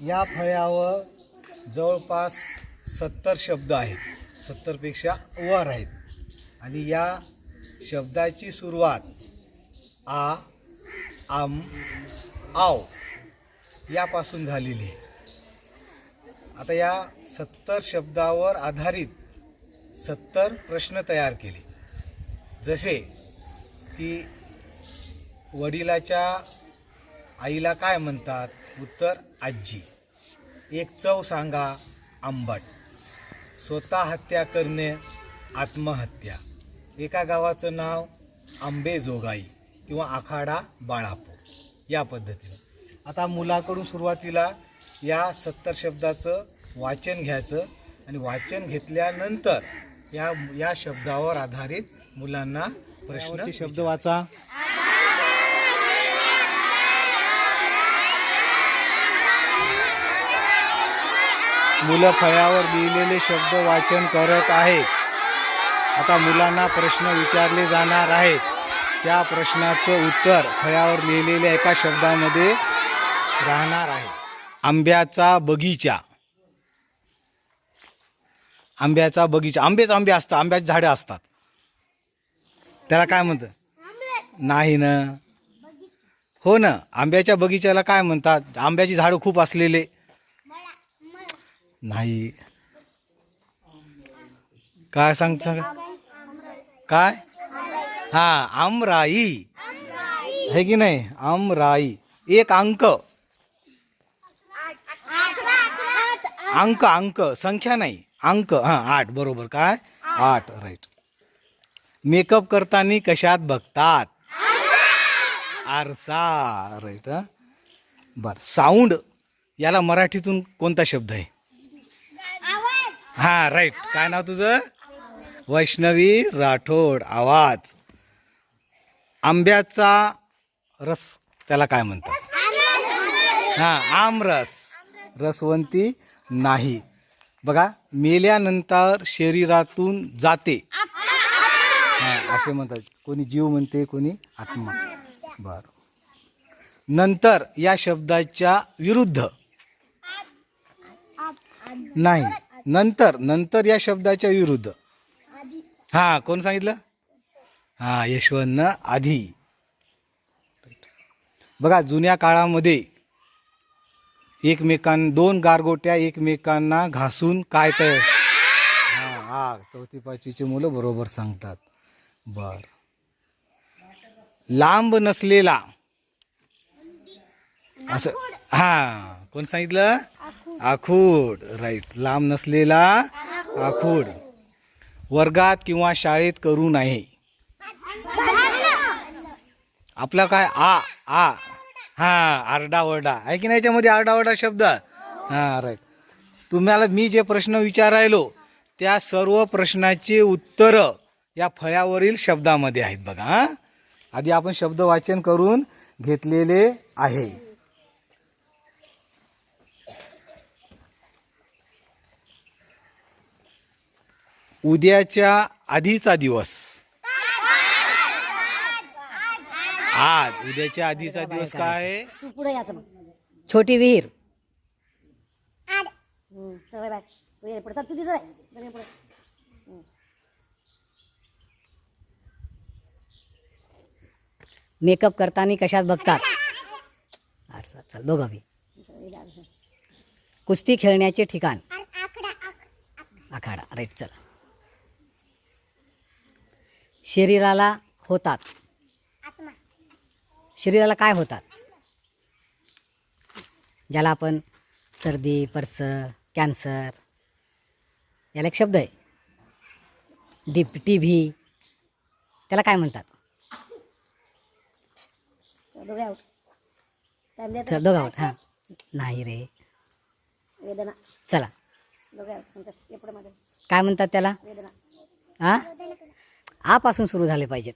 या फळ्यावर जवळपास 70 शब्द आहेत, 70पेक्षा वर आहेत. आणि या शब्दाची सुरुवात आ, आम, आव यापासून झालेली आहे. आता या 70 शब्दावर आधारित 70 प्रश्न तयार केले. जसे की वडिलाच्या आईला काय म्हणतात? उत्तर आजी. एक चव सांगा, आंबट. स्वतः हत्या करणे, आत्महत्या. एका गावाचं नाव आंबेजोगाई किंवा आखाडा बाळापूर. या पद्धतीने आता मुलाकडून सुरुवातीला या 70 शब्दाचं वाचन घ्यायचं आणि वाचन घेतल्यानंतर या शब्दावर आधारित मुलांना प्रश्न शब्द वाचा. मुलं फळ्यावर लिहिलेले शब्द वाचन करत आहेत. आता मुलांना प्रश्न विचारले जाणार आहेत. त्या प्रश्नाचं उत्तर फळ्यावर लिहिलेल्या एका शब्दामध्ये राहणार आहे. आंब्याचा बगीचा. आंब्याचा बगीचा. आंबे असतात, आंब्याची झाडं असतात. त्याला काय म्हणतात? नाही ना. हो ना, आंब्याच्या बगीच्याला काय म्हणतात? आंब्याची झाडं खूप असलेले. नाही. काय सांगा काय? हा, आमराई है की नाही? आमराई. एक अंक. अंक संख्या नाही, अंक. हा, 8 बरोबर. काय? 8 राईट. मेकअप करताना कशात बघतात? आरसा राईट. बर. साऊंड याला मराठीतून कोणता शब्द आहे? हा राईट. काय नाव तुझं? वैष्णवी राठोड. आवाज. आंब्याचा रस त्याला काय म्हणतात? हा, आमरस. रसवंती नाही. बघा, मेल्यानंतर शरीरातून जाते, हा असे म्हणतात. कोणी जीव म्हणते, कोणी आत्मा. बर. नंतर या शब्दाच्या विरुद्ध नाही. नंतर या शब्दाच्या विरुद्ध. हा, कोण सांगितलं? हा, यशवंत आधी. बघा, जुन्या काळामध्ये दोन गारगोट्या एकमेकांना घासून काय तयार? हा, 4थी 5वीची मुलं बरोबर सांगतात. बर. लांब नसलेला असं. हा, कोण सांगितलं? आखूड राईट. लांब नसलेला आखूड. वर्गात किंवा शाळेत करू नये. आपला काय? आ हा, आरडाओरडा आहे की नाही? याच्यामध्ये आरडाओरडा शब्द. हा राईट. तुम्हाला मी जे प्रश्न विचारायलो त्या सर्व प्रश्नाचे उत्तर या फळ्यावरील शब्दामध्ये आहेत. बघा, हा, आधी आपण शब्द वाचन करून घेतलेले आहे. उद्याच्या आधीचा दिवस. आज. उद्याच्या आधीचा दिवस काय आहे? छोटी विहीर. मेकअप करताना कशात बघतात? आरसा. चल दोघं बी. कुस्ती खेळण्याचे ठिकाण. आखाडा राईट. चला. शरीराला होतात. शरीराला काय होतात? ज्याला आपण सर्दी, पर्स, कॅन्सर याला एक शब्द आहे. TB त्याला काय म्हणतात? चल दोघं आउट. हां, नाही रे. चला. काय म्हणतात त्याला? हा, आपासून सुरू झाले पाहिजेत.